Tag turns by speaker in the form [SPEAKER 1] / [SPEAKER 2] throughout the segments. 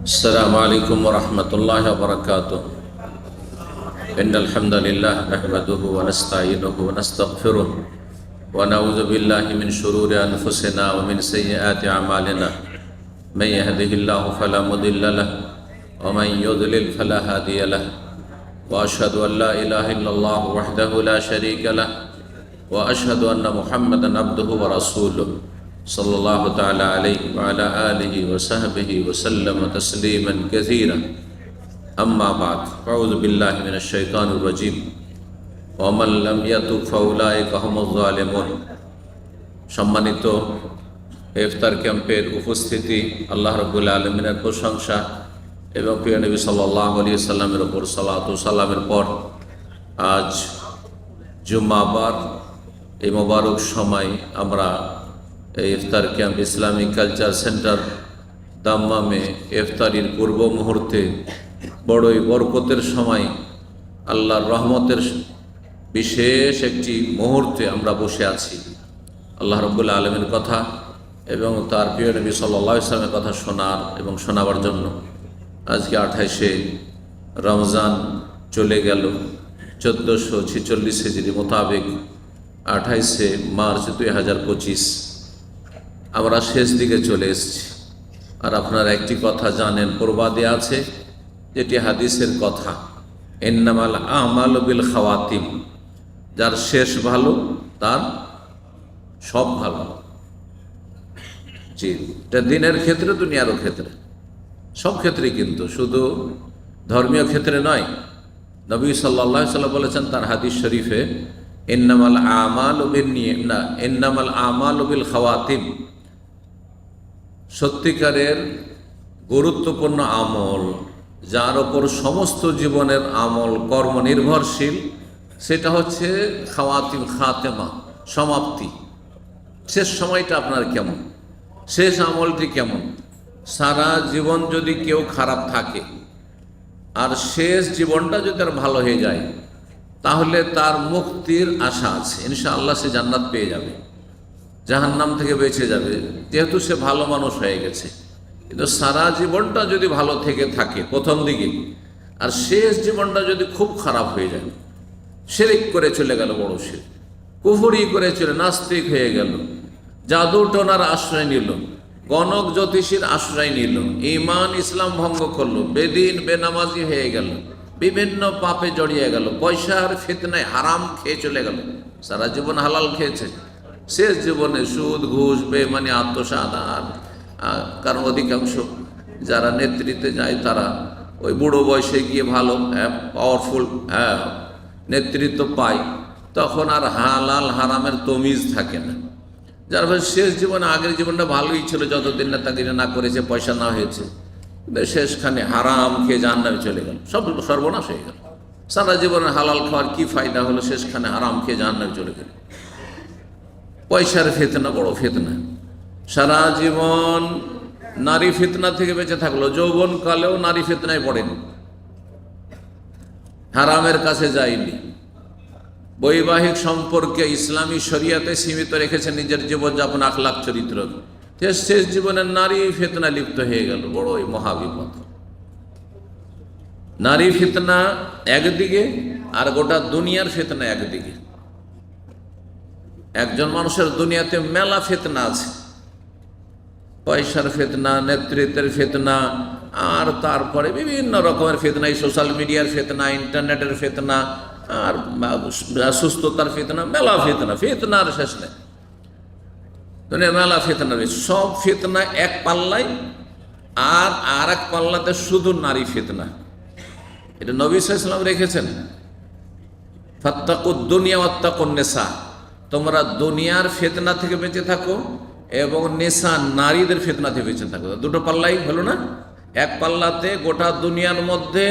[SPEAKER 1] السلام عليكم ورحمة الله وبركاته. إن الحمد لله نحمده ونستعينه ونستغفره ونعوذ بالله من شرور أنفسنا ومن سيئات أعمالنا. من يهده الله فلا مضل له ومن يضلل فلا هادي له. وأشهد أن لا إله إلا الله وحده لا شريك له وأشهد أن محمدا عبده ورسوله صلى الله تعالى عليه وعلى آله وصحبه وسلم تسليما كثيرا. أما بعد أعوذ بالله من الشيطان الرجيم. ومن لم يتب فأولئك هم الظالمون. সম্মানিত ইফতার ক্যাম্পের উপস্থিতি, আল্লাহ রাব্বুল আলামিনের প্রশংসা এবং প্রিয় নবী সাল্লাল্লাহু আলাইহি সাল্লামের উপর সালাতু সালামের পর আজ জুম্মাবার এই মোবারক সময় আমরা এই ইফতার ক্যাম্প ইসলামিক কালচার সেন্টার দাম্মামে ইফতারির পূর্ব মুহূর্তে বড়ই বরকতের সময়, আল্লাহর রহমতের বিশেষ একটি মুহূর্তে আমরা বসে আছি। আল্লাহ রাব্বুল আলামিনের কথা এবং তার প্রিয় নবী সাল্লাল্লাহু আলাইহি সাল্লামের কথা শোনার এবং শোনাবার জন্য আজকে 28শে রমজান চলে গেল 1446 হিজরি মোতাবেক 28শে মার্চ 2025 আমরা শেষ দিকে চলে এসেছি। আর আপনারা একটি কথা জানেন, প্রবাদে আছে, যেটি হাদিসের কথা, ইন্নামাল আমালু বিল খাওয়াতিম, যার শেষ ভালো তার সব ভালো। জি, এটা দিনের ক্ষেত্রে, দুনিয়ারও ক্ষেত্রে, সব ক্ষেত্রে, কিন্তু শুধু ধর্মীয় ক্ষেত্রে নয়। নবী সাল্লাল্লাহু আলাইহি ওয়াসাল্লাম বলেছেন তার হাদিস শরীফে, ইন্নামাল আমালু বিল খাওয়াতিম, সত্যিকারের গুরুত্বপূর্ণ আমল, যার ওপর সমস্ত জীবনের আমল কর্ম নির্ভরশীল, সেটা হচ্ছে খাওয়াতিম, খাতেমা, সমাপ্তি। শেষ সময়টা আপনার কেমন, শেষ আমলটি কেমন। সারা জীবন যদি কেউ খারাপ থাকে আর শেষ জীবনটা যদি তার ভালো হয়ে যায়, তাহলে তার মুক্তির আশা আছে, ইনশাআল্লাহ সে জান্নাত পেয়ে যাবে, জাহান্নাম থেকে বেঁচে যাবে, যেহেতু সে ভালো মানুষ হয়ে গেছে। কিন্তু সারা জীবনটা যদি ভালো থেকে থাকে প্রথম দিকে, আর শেষ জীবনটা যদি খুব খারাপ হয়ে যায়, শিরক করে চলে গেল, বড় শিরক, কুফরি করে চলে নাস্তিক হয়ে গেল, জাদু টোনার আশ্রয় নিল, গণক জ্যোতিষীর আশ্রয় নিল, ঈমান ইসলাম ভঙ্গ করলো, বেদিন বেনামাজি হয়ে গেল, বিভিন্ন পাপে জড়িয়ে গেল, পয়সার ফিতনায় হারাম খেয়ে চলে গেল, সারা জীবন হালাল খেয়েছে, শেষ জীবনে সুদ ঘুষ বেমানি আত্মসাৎ। কারণ অধিকাংশ যারা নেতৃত্বে যায় তারা ওই বুড়ো বয়সে গিয়ে ভালো পাওয়ারফুল নেতৃত্ব পায়, তখন আর হালাল হারামের তমিজ থাকে না। যার ফলে শেষ জীবনে, আগের জীবনটা ভালোই ছিল যতদিন না তাকে না করেছে, পয়সা না হয়েছে, শেষখানে হারাম খেয়ে জাহান্নামে চলে গেল, সব সর্বনাশ হয়ে গেল। সারা জীবনে হালাল খাওয়ার কি ফায়দা হলো, শেষখানে হারাম খেয়ে জাহান্নামে চলে গেল। পয়সার ফিতনা বড় ফিতনা, সারা জীবন নারী ফিতনা থেকে বেঁচে থাকলো, যৌবনকালেও নারী ফিতনায় পড়েনি, হারামের কাছে যায়নি, বৈবাহিক সম্পর্কে ইসলামী শরিয়াতে সীমিত রেখেছে নিজের জীবনযাপন, আখলাক, চরিত্র। শেষ জীবনের নারী ফিতনা লিপ্ত হয়ে গেল, বড়ই মহাবিপদ। নারী ফিতনা একদিকে আর গোটা দুনিয়ার ফিতনা একদিকে। একজন মানুষের দুনিয়াতে মেলা ফিতনা আছে, পয়সার ফিতনা, নেতৃত্বের ফিতনা, আর তারপরে বিভিন্ন রকমের ফিতনা, এই সোশ্যাল মিডিয়ার ফিতনা, ইন্টারনেটের ফিতনা, আর সুস্থতার ফিতনা, মেলা ফিতনা, ফিতনার শেষ নেই। দুনিয়া মেলা ফিতনা রয়েছে, সব ফিতনা এক পাল্লায়, আর এক পাল্লাতে শুধু নারী ফিতনা। এটা নবী সাল্লাল্লাহু আলাইহি ওয়াসাল্লাম রেখেছেন, ফাত্তাকুদ দুনিয়া ওয়াত্তাকুন নিসা, তোমরা দুনিয়ার ফিতনা থেকে বেঁচে থাকো এবং নিসা, নারীদের ফিতনা থেকে বেঁচে থাকো। দুটো পাল্লাই হলো না, এক পাল্লাতে গোটা দুনিয়ার মধ্যে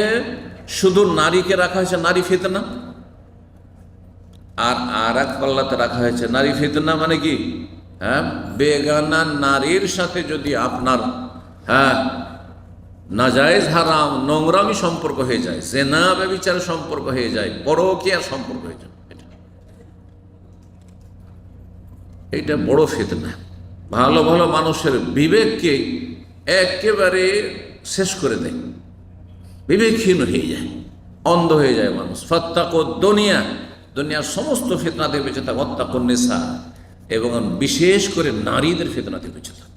[SPEAKER 1] শুধু নারীকে রাখা হয়েছে, নারী ফিতনা, আর এক পাল্লাতে রাখা হয়েছে নারী ফিতনা মানে কি, বেগানা নারীর সাথে যদি আপনার নাজায়েজ হারাম নোংরামি সম্পর্ক হয়ে যায়, জেনা ব্যভিচার সম্পর্ক হয়ে যায়, পরকীয়ার সম্পর্ক হয়ে যায়, এটা বড় ফিতনা। ভালো ভালো মানুষের বিবেককে একেবারে শেষ করে দেয়, বিবেকহীন হয়ে যায়, অন্ধ হয়ে যায় মানুষ। ফাত্তাকু দুনিয়া, দুনিয়ার সমস্ত ফিতনা থেকে বেঁচে থাক। ওয়াত্তাকুন নিসা, এবং বিশেষ করে নারীদের ফিতনা থেকে বেঁচে থাক।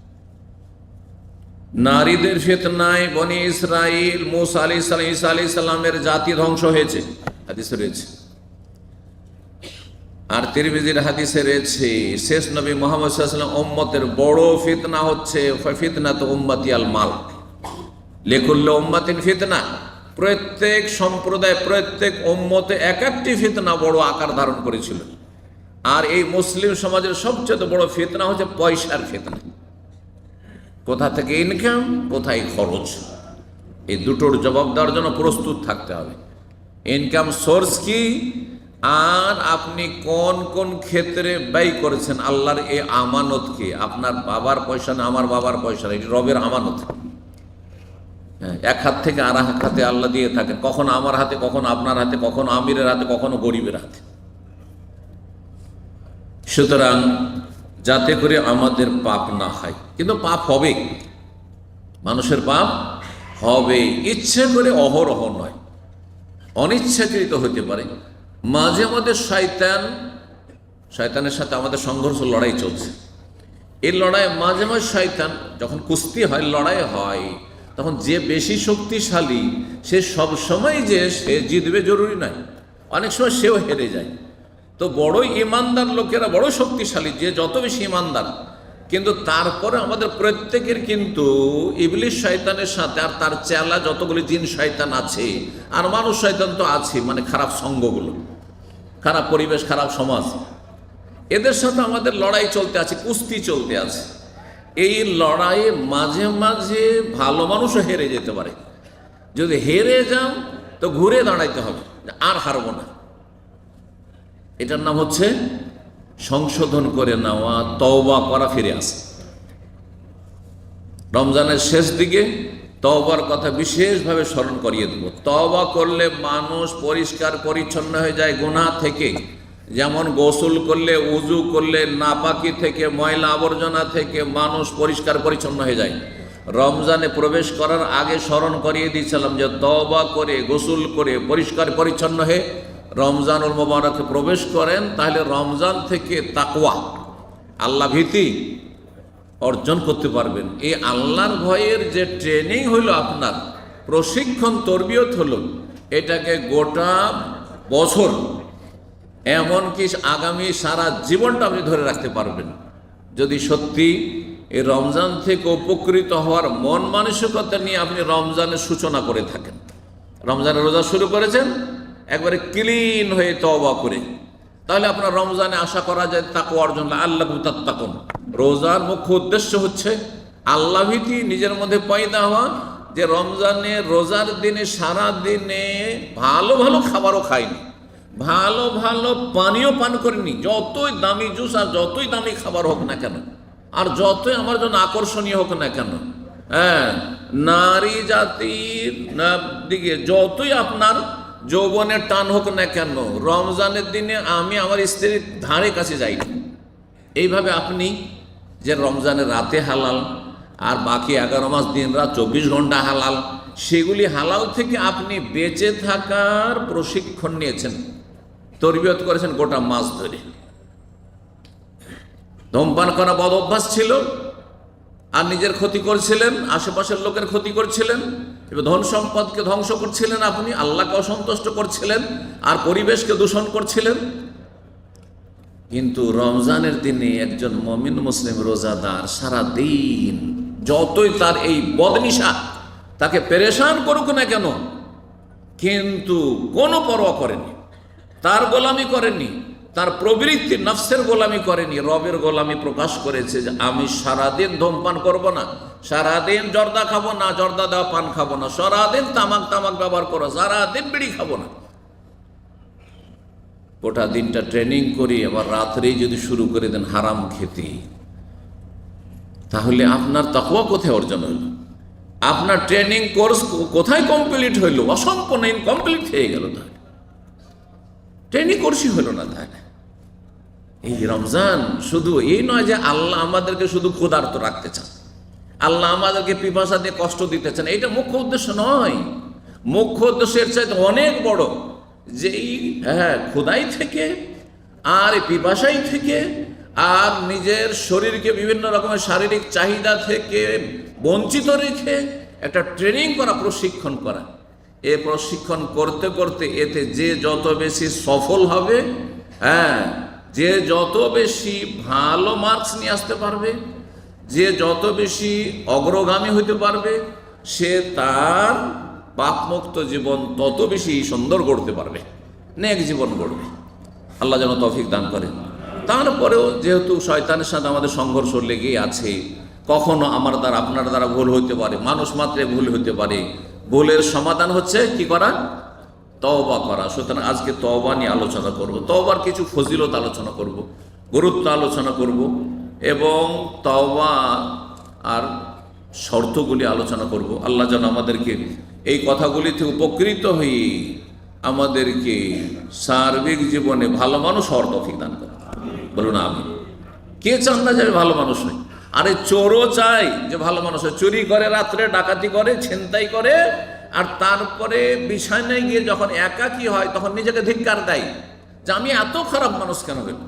[SPEAKER 1] নারীদের ফিতনায় বনি ইসরাইল, মূসা আলাইহিস সালাম, ঈসা আলাইহিস সালামের জাতি ধ্বংস হয়েছে, হাদিসে রয়েছে। আর তিরমিজির হাদিসে রয়েছে শেষ নবী মুহাম্মদ সাল্লাল্লাহু আলাইহি ওয়াসাল্লাম উম্মতের বড় ফিতনা হচ্ছে ফিতনাতু উম্মতি আল মাল, লিকুল্লি উম্মাতিন ফিতনা। প্রত্যেক সম্প্রদায়, প্রত্যেক উম্মতে এক একটি ফিতনা বড় আকার ধারণ করেছিল। আর এই মুসলিম সমাজের সবচেয়ে বড় ফিতনা হচ্ছে পয়সার ফিতনা। কোথা থেকে ইনকাম, কোথায় খরচ, এই দুটোর জবাব দেওয়ার জন্য প্রস্তুত থাকতে হবে। ইনকাম সোর্স কি, আর আপনি কোন কোন ক্ষেত্রে ব্যয় করেছেন আল্লাহর এই আমানতকে। আপনার বাবার পয়সা না, আমার বাবার পয়সা না, এটি রবের আমানত। এক হাত থেকে আর এক হাতে আল্লাহ দিয়ে থাকেন, কখনো আমার হাতে, কখনো আপনার হাতে, কখনো আমিরের হাতে, কখনো গরিবের হাতে। সুতরাং যাতে করে আমাদের পাপ না হয়, কিন্তু পাপ হবে, মানুষের পাপ হবে, ইচ্ছে করে অহরহ নয়, অনিচ্ছাকৃত হতে পারে। মাঝে মাঝে শয়তানের সাথে আমাদের সংঘর্ষ, লড়াই চলছে। এই লড়াই মাঝে মাঝে শয়তান, যখন কুস্তি হয়, লড়াই হয়, তখন যে বেশি শক্তিশালী সে সব সময় যে সে জিতবে জরুরি নয়, অনেক সময় সেও হেরে যায়। তো বড়ই ইমানদার লোকেরা বড় শক্তিশালী, যে যত বেশি ইমানদার, কিন্তু তারপরে আমাদের প্রত্যেকের কিন্তু ইবলিশ শয়তানের সাথে আর তার চেলা যতগুলি জিন শয়তান আছে, আর মানুষ শয়তান তো আছে, মানে খারাপ সঙ্গগুলো, খারাপ পরিবেশ, খারাপ সমাজ, এদের সাথে আমাদের লড়াই চলতে আছে, কুস্তি চলতে আছে। এই লড়াইয়ে মাঝে মাঝে ভালো মানুষও হেরে যেতে পারে। যদি হেরে যান তো ঘুরে দাঁড়াইতে হবে, আর হারবো না। এটার নাম হচ্ছে সংশোধন করে নেওয়া, তওবা করা, ফিরে আসা। রমজানের শেষ দিকে তওবার কথা বিশেষভাবে স্মরণ করিয়ে দেব। তওবা করলে মানুষ পরিষ্কার পরিচ্ছন্ন হয়ে যায় গুনাহ থেকে। যেমন গোসল করলে, উজু করলে নাপাকি থেকে, ময়লা আবর্জনা থেকে মানুষ পরিষ্কার পরিচ্ছন্ন হয়ে যায়। রমজানে প্রবেশ করার আগে স্মরণ করিয়ে দিয়েছিলাম যে তওবা করে, গোসল করে, পরিষ্কার পরিচ্ছন্ন হয়ে রমজানুল মুবারকে প্রবেশ করেন, তাহলে রমজান থেকে তাকওয়া, আল্লাহ ভীতি অর্জন করতে পারবেন। এই আল্লাহর ভয়ের যে ট্রেনিং হইল, আপনার প্রশিক্ষণ, তরবিয়ত হলো, এটাকে গোটা বছর, এমনকি আগামী সারা জীবনটা আপনি ধরে রাখতে পারবেন, যদি সত্যি এই রমজান থেকে উপকৃত হওয়ার মন মানসিকতা নিয়ে আপনি রমজানের সূচনা করে থাকেন। রমজানের রোজা শুরু করেছেন একবারে ক্লিন হয়ে তওবা করে, তাহলে আপনার রমজানে আশা করা যায় তাকওয়া অর্জন, আল্লাহু তাত্তাকুন। রোজার মুখ্য উদ্দেশ্য হচ্ছে আল্লাহ ভীতি নিজের মধ্যে পয়দা হওয়া, যে রমজানে রোজার দিনে সারা দিনে ভালো ভালো খাবারও খাইনি, ভালো ভালো পানীয় পান করিনি, যতই দামি জুস আর যতই দামি খাবার হোক না কেন, আর যতই আমার জন্য আকর্ষণীয় হোক না কেন, হ্যাঁ, নারী জাতির দিকে যতই আপনার যৌবনের টান হোক না কেন, রমজানের দিনে আমি আমার স্ত্রীর ধারে কাছে যাইনি। এইভাবে আপনি যে রমজানের রাতে হালাল, আর বাকি 11 মাস দিন রাত 24 ঘন্টা হালাল, সেগুলি হালাল থেকে আপনি বেঁচে থাকার প্রশিক্ষণ নিয়েছেন, তরবিয়ত করেছেন গোটা মাস ধরে। ধূমপান করা বদ অভ্যাস ছিল, আর নিজের ক্ষতি করছিলেন, আশেপাশের লোকের ক্ষতি করছিলেন, এবং ধন সম্পদকে ধ্বংস করছিলেন, আপনি আল্লাহকে অসন্তুষ্ট করছিলেন, আর পরিবেশকে দূষণ করছিলেন। কিন্তু রমজানের দিনে একজন মুমিন মুসলিম রোজাদার সারা দিন যতই তার এই বদনিশা তাকে পেরেশান করুক না কেন, কিন্তু কোনো পরোয়া করেনি, তার গোলামি করেনি, তার প্রবৃত্তি নফসের গোলামি করেনি, রবের গোলামি প্রকাশ করেছে যে আমি সারাদিন ধূমপান করব না, সারাদিন জর্দা খাবো না, জর্দা দেওয়া পান খাবো না, সারাদিন তামাক ব্যবহার করো, সারাদিন বিড়ি খাবো না। গোটা দিনটা ট্রেনিং করি, আবার রাত্রেই যদি শুরু করে দেন হারাম খেতে, তাহলে আপনার তাকওয়া কোথায় অর্জন হইল? আপনার ট্রেনিং কোর্স কোথায় কমপ্লিট হইল? অসম্পূর্ণ, ইনকমপ্লিট হয়ে গেল। তাহলে ট্রেনিং কোর্সই হইল না। তাহলে এই রমজান শুধু এই নয় যে আল্লাহ আমাদেরকে শুধু ক্ষুধার্ত রাখতে চান, আল্লাহ আমাদেরকে পিপাসা দিয়ে কষ্ট দিতেছেন, এটা মুখ্য উদ্দেশ্য নয়। মুখ্য উদ্দেশ্যের চাইতে অনেক বড়, যে এই ক্ষুধাই থেকে আর এই পিপাসাই থেকে আর নিজের শরীরকে বিভিন্ন রকমের শারীরিক চাহিদা থেকে বঞ্চিত রেখে একটা ট্রেনিং করা, প্রশিক্ষণ করা। এ প্রশিক্ষণ করতে করতে এতে যে যত বেশি সফল হবে, যে যত বেশি ভালো মার্কস নিয়ে আসতে পারবে, যে যত বেশি অগ্রগামী হইতে পারবে, সে তার পাপমুক্ত জীবন তত বেশি সুন্দর গড়তে পারবে, নেক জীবন গড়বে। আল্লাহ যেন তৌফিক দান করেন। তারপরেও যেহেতু শয়তানের সাথে আমাদের সংঘর্ষ লেগেই আছে, কখনো আমার দ্বারা আপনার দ্বারা ভুল হইতে পারে, মানুষ মাত্রে ভুল হইতে পারে। ভুলের সমাধান হচ্ছে কি করা? তওবা করা। সুতরাং আজকে তওবা নিয়ে আলোচনা করব, তওবার কিছু ফজিলত আলোচনা করব, গুরুত্ব আলোচনা করব এবং তওবা আর শর্তগুলি আলোচনা করব। আল্লাহ যেন আমাদেরকে এই কথাগুলিতে উপকৃত হয়ে আমাদেরকে সার্বিক জীবনে ভালো মানুষ হওয়ার তৌফিক দান করে। বলুন আমি। কে চান না যে ভালো মানুষ হয়? আরে চোরও চাই যে ভালো মানুষ হয়। চুরি করে, রাত্রে ডাকাতি করে, ছিনতাই করে, আর তারপরে বিছানায় গিয়ে যখন একাকী হয় তখন নিজেকে ধিক্কার দেয় যে আমি এত খারাপ মানুষ কেন হইল,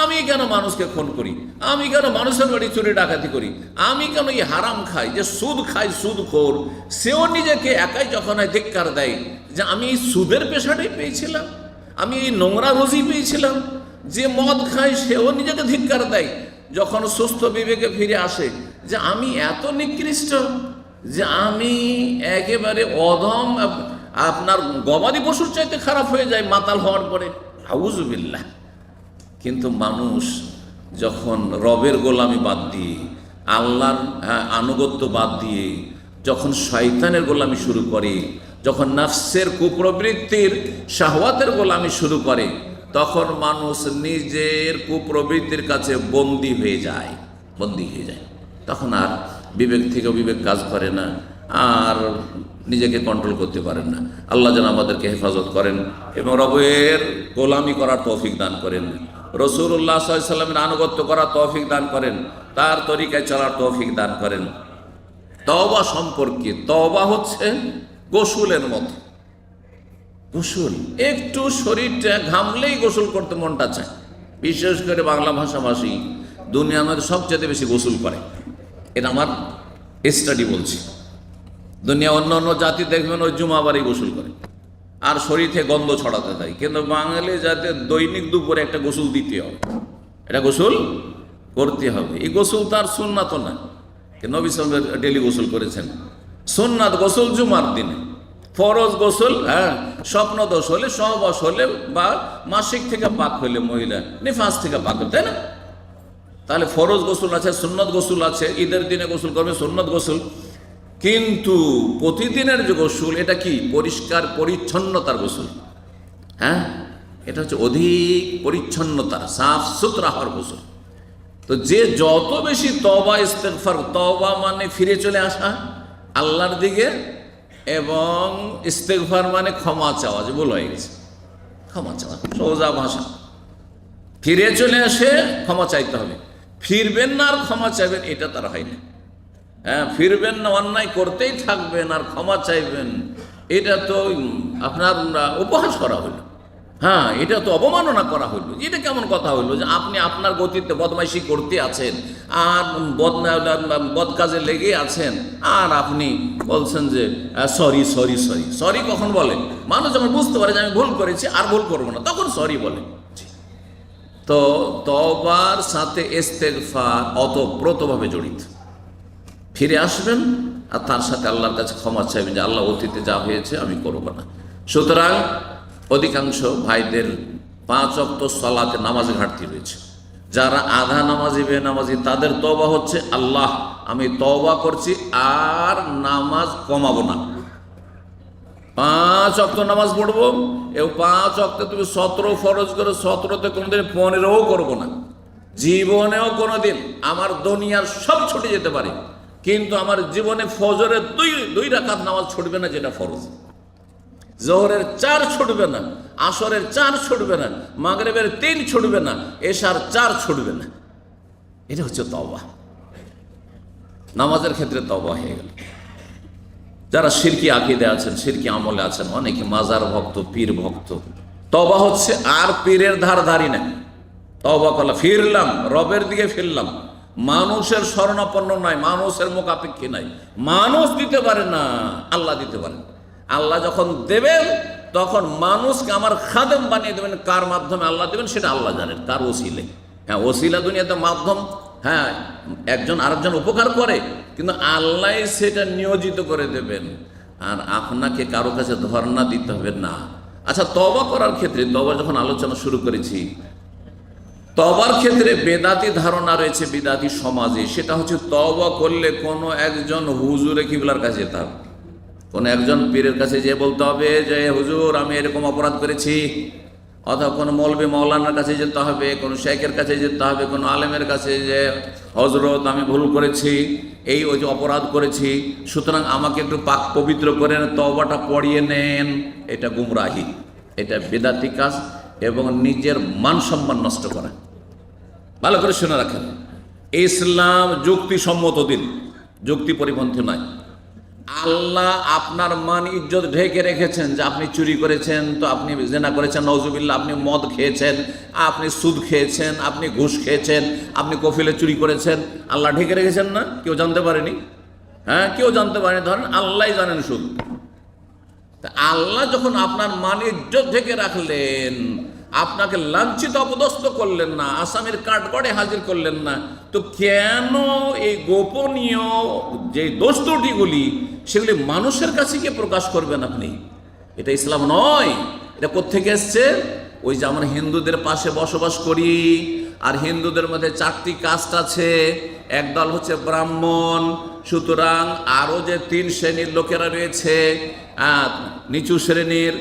[SPEAKER 1] আমি কেন মানুষকে খুন করি, আমি কেন মানুষের বাড়ি চুরি ডাকাতি করি, আমি কেন এই হারাম খাই, যে সুদ খাই সুদখোর, সেও নিজেকে একাই যখন ধিক্কার দেয় যে আমি এই সুদের পেশাটাই পেয়েছিলাম, আমি এই নোংরা রুজি পেয়েছিলাম। যে মদ খায় সেও নিজেকে ধিক্কার দেয় যখন সুস্থ বিবেকে ফিরে আসে যে আমি এত নিকৃষ্ট, যে আমি একেবারে অধম, আপনার গবাদি পশুর চাইতে খারাপ হয়ে যায় মাতাল হওয়ার পরে। আউযুবিল্লাহ। কিন্তু মানুষ যখন রবের গোলামি বাদ দিয়ে, আল্লাহর আনুগত্য বাদ দিয়ে যখন শয়তানের গোলামি শুরু করে, যখন নফসের কুপ্রবৃত্তির শাহওয়াতের গোলামি শুরু করে, তখন মানুষ নিজের কুপ্রবৃত্তির কাছে বন্দী হয়ে যায়। তখন আর বিবেক থেকে বিবেক কাজ করে না, আর নিজেকে কন্ট্রোল করতে পারেন না। আল্লাহ যেন আমাদেরকে হেফাজত করেন এবং রবের গোলামি করার তৌফিক দান করেন, রাসূলুল্লাহ সাল্লাল্লাহু আলাইহি ওয়াসাল্লামের আনুগত্য করার তৌফিক দান করেন, তার তরিকায় চলার তৌফিক দান করেন। তওবা সম্পর্কে, তওবা হচ্ছে গোসলের মতো। গোসল, একটু শরীরটা ঘামলেই গোসল করতে মনটা চায়। বিশেষ করে বাংলা ভাষাভাষী দুনিয়ার মধ্যে সবচেয়ে বেশি গোসল করে, এটা আমার স্টাডি বলছি। দুনিয়া অন্য অন্য জাতি দেখবেন ওই জুমাবারই গোসল করে আর শরীর থেকে গন্ধ ছড়াতে থাকে, কিন্তু বাঙালি জাতি দৈনিক দুপুরে একটা গোসল দিতে হবে, এটা গোসল করতে হবে। এই গোসল তার সুন্নাত না, নবী সাল্লাল্লাহু আলাইহি ওয়াসাল্লাম ডেলি গোসল করেছেন। সুন্নাত গোসল জুমার দিনে, ফরজ গোসল স্বপ্ন দোষ হলে, সহবাস হলে, বা মাসিক থেকে পাক হলে, মহিলা নিফাস থেকে পাক হলে, তাই না? তাহলে ফরজ গোসল আছে, সুন্নত গোসল আছে। ঈদের দিনে গোসল করবে সুন্নত গোসল, কিন্তু প্রতিদিনের যে গোসল, এটা কি? পরিষ্কার পরিচ্ছন্নতার গোসল। এটা হচ্ছে অধিক পরিচ্ছন্নতার, সাফ সুতরা হওয়ার গোসল। তো যে যত বেশি তওবা ইস্তেগফার, তওবা মানে ফিরে চলে আসা আল্লাহর দিকে, এবং ইস্তেগফার মানে ক্ষমা চাওয়া, যে ভুল হয়ে গেছে ক্ষমা চাওয়া, সোজা ভাষা। ফিরে চলে আসে ক্ষমা চাইতে হবে, ফিরবেন না আর ক্ষমা চাইবেন, এটা তার হয় না। ফিরবেন না, অন্যায় করতেই থাকবেন আর ক্ষমা চাইবেন, এটা তো আপনার উপহাস করা হইল। এটা তো অবমাননা করা হইল। এটা কেমন কথা হইল যে আপনি আপনার গতিতে বদমাইশি করতে আছেন আর বদ কাজে লেগে আছেন, আর আপনি বলছেন যে সরি সরি সরি। সরি কখন বলে? মানুষ যখন বুঝতে পারে যে আমি ভুল করেছি আর ভুল করবো না, তখন সরি বলে। তো তওবার সাথে ইস্তেগফার ওতপ্রোতভাবে জড়িত। ফিরে আসবেন আর তার সাথে আল্লাহর কাছে ক্ষমা চাইবেন যে আল্লাহ, অতীতে যা হয়েছে আমি করব না। সুতরাং অধিকাংশ ভাইদের 5 ওয়াক্ত সালাতে নামাজে ঘাটতি রয়েছে। যারা আধা নামাজি বেনামাজি, তাদের তওবা হচ্ছে আল্লাহ আমি তওবা করছি আর নামাজ কমাবো না। 5 ওয়াক্ত নামাজ পড়বো, এবং 5 ওয়াক্তে তুমি 17 ফরজ করে 17তে কোনোদিন 15ও করবো না। জীবনেও কোনোদিন, আমার দুনিয়ার সব ছুটে যেতে পারে, কিন্তু আমার জীবনে ফজরের দুই রাকাত নামাজ ছুটবে না, যেটা ফরজ। জোহরের 4 ছুটবে না, আসরের 4 ছুটবে না, মাগরিবের 3 ছুটবে না, এশার 4 ছুটবে না। এটা হচ্ছে তওবা। নামাজের ক্ষেত্রে তওবা হয়ে গেল। যারা শিরকি আকীদা আছেন, শিরকি আমলে আছেন, অনেকে মাজার ভক্ত, পীর ভক্ত, তওবা হচ্ছে আর পীরের ধারি না। তওবা করলাম, ফিরলাম, রবের দিকে ফিরলাম, মানুষের শরণাপন্ন নাই, মানুষের মুখাপেক্ষী নাই। মানুষ দিতে পারে না, আল্লাহ দিতে পারেন। আল্লাহ যখন দেবেন তখন মানুষকে আমার খাদেম বানিয়ে দেবেন। কার মাধ্যমে আল্লাহ দেবেন সেটা আল্লাহ জানেন, কার ওসিলে। হ্যাঁ, ওসিলা দুনিয়াতে মাধ্যম, হ্যাঁ একজন আরেকজন উপকার করে, কিন্তু আল্লাহ সেটা নিয়োজিত করে দেবেন। আর আপনাকে কারো কাছে ধর্ণা দিতে হবে না। আচ্ছা, তওবা করার ক্ষেত্রে, তওবা যখন আলোচনা শুরু করেছি, তওবার ক্ষেত্রে বেদাতি ধারণা রয়েছে বিদাতি সমাজে। সেটা হচ্ছে তওবা করলে কোনো একজন হুজুরে কিবলার কাছে যেতে হবে, কোনো একজন পীরের কাছে যেয়ে বলতে হবে যে হুজুর আমি এরকম অপরাধ করেছি, অথবা কোনো মৌলবি মৌলানার কাছে যেতে হবে, কোনো শেখের কাছে যেতে হবে, কোনো আলেমের কাছে যে হজরত আমি ভুল করেছি, এই ওই যে অপরাধ করেছি, সুতরাং আমাকে একটু পাক পবিত্র করেন, তওবাটা পড়িয়ে নেন। এটা গুমরাহি, এটা বেদাতি কাজ এবং নিজের মান সম্মান নষ্ট করা। ভালো করে শুনে রাখেন, ইসলাম যুক্তিসম্মত দিন, যুক্তি পরিপন্থী নয়। আল্লাহ আপনার মান ইজ্জত ঢেকে রেখেছেন, যে আপনি চুরি করেছেন তো আপনি জেনা করেছেন, নওজুবিল্লাহ, আপনি মদ খেয়েছেন, আপনি সুদ খেয়েছেন, আপনি ঘুষ খেয়েছেন, আপনি কফিলে চুরি করেছেন, আল্লাহ ঢেকে রেখেছেন না? কেউ জানতে পারেনি? হ্যাঁ, কেউ জানতে পারেনি, ধরেন আল্লাহ জানেন শুধু। তা আল্লাহ যখন আপনার মান ইজ্জত ঢেকে রাখলেন, আপনাকে লাঞ্ছিত অপদস্থ করলেন না, আসামির কাঠগড়ে হাজির করলেন না, তো কেন এই গোপনীয় যে দোষ ত্রুটিগুলি সেগুলি মানুষের কাছে গিয়ে প্রকাশ করবেন আপনি? এটা ইসলাম নয়। এটা কোত্থেকে এসছে? ওই যে আমরা হিন্দুদের পাশে বসবাস করি, আর হিন্দুদের মধ্যে 4টি কাস্ট আছে। একদল হচ্ছে ব্রাহ্মণ, সুতরাং আরও যে 3 শ্রেণীর লোকেরা রয়েছে নিচু শ্রেণীর,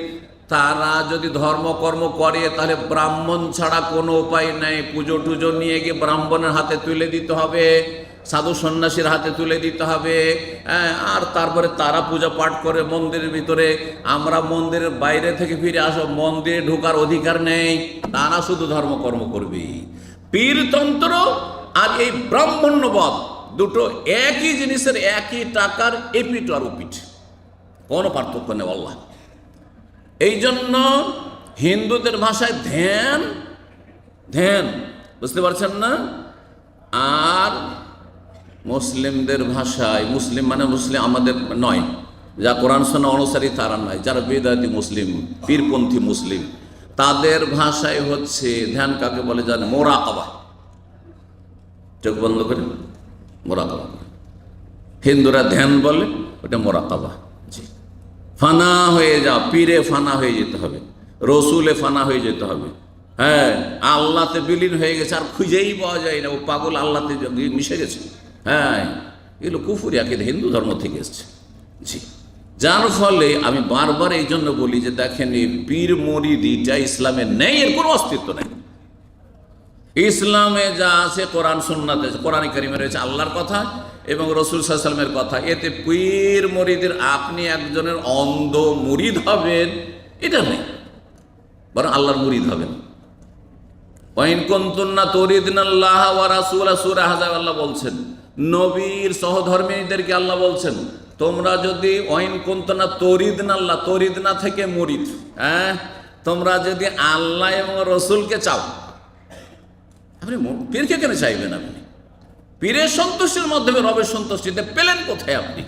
[SPEAKER 1] তারা যদি ধর্মকর্ম করে তাহলে ব্রাহ্মণ ছাড়া কোনো উপায় নেই। পুজো টুজো নিয়ে গিয়ে ব্রাহ্মণের হাতে তুলে দিতে হবে, সাধু সন্ন্যাসীর হাতে তুলে দিতে হবে। আর তারপরে তারা পূজা পাঠ করে মন্দিরের ভিতরে, আমরা মন্দিরের বাইরে থেকে ফিরে আসো, মন্দিরে ঢোকার অধিকার নেই। তারা শুধু ধর্মকর্ম করবে। পীরতন্ত্র আর এই ব্রাহ্মণ্যবাদ দুটো একই জিনিসের, একই টাকার এপিঠ আর ওপিঠ, কোনো পার্থক্য নেই আল্লাহ। এই জন্য হিন্দুদের ভাষায় ধ্যান, ধ্যান, বুঝতে পারছেন না? আর মুসলিমদের ভাষায়, মুসলিম মানে মুসলিম আমাদের নয়, যা কোরআন সুন্নাহ অনুসারী তারা নয়, যারা বেদাতি মুসলিম, পীরপন্থী মুসলিম, তাদের ভাষায় হচ্ছে ধ্যান কাকে বলে জানে? মোরাকাবা। চোখ বন্ধ করে মোরাকাবা। হিন্দুরা ধ্যান বলে, ওটা মোরাকাবা। জি, ফানা হয়ে যাও, পীরে ফানা হয়ে যেতে হবে, রসুলে ফানা হয়ে যেতে হবে। হ্যাঁ, আল্লাহতে বিলীন হয়ে গেছে, আর খুঁজেই পাওয়া যায় না, ও পাগল আল্লাহতে মিশে গেছে। হ্যাঁ, এগুলো কুফরি আকীদা, হিন্দু ধর্ম থেকে এসছে। জি, যার ফলে আমি বারবার এই জন্য বলি যে দেখেন, এই পীর মুরিদিটা ইসলামে নেই, এর কোনো অস্তিত্ব নেই। ইসলামে যা আছে কোরআন সুন্নাতে, কোরআন কারিমে রয়েছে আল্লাহর কথা এবং রসুল সাল্লাল্লাহু আলাইহি ওয়াসাল্লামের কথা। এতে পীর মুরিদের আপনি একজনের অন্ধ মুরিদ হবেন এটা নেই, বরং আল্লাহর মুরিদ হবেন। ওয়াইন কুনতুন্না তুরিদনাল্লাহ ওয়া রাসূলা, সূরা আহজাব আল্লাহ বলছেন, নবীর সহধর্মীদেরকে আল্লাহ বলছেন, তোমরা যদি ওয়াইন কুনতুন্না তুরিদনাল্লাহ, তুরিদনা থেকে মুরিদ, হ্যাঁ, তোমরা যদি আল্লাহ এবং রসুলকে চাও, আপনি পীরকে কেন চাইবেন? আপনি পীরের সন্তুষ্টির মাধ্যমে রবের সন্তুষ্টিতে পেলেন কোথায়? আপনি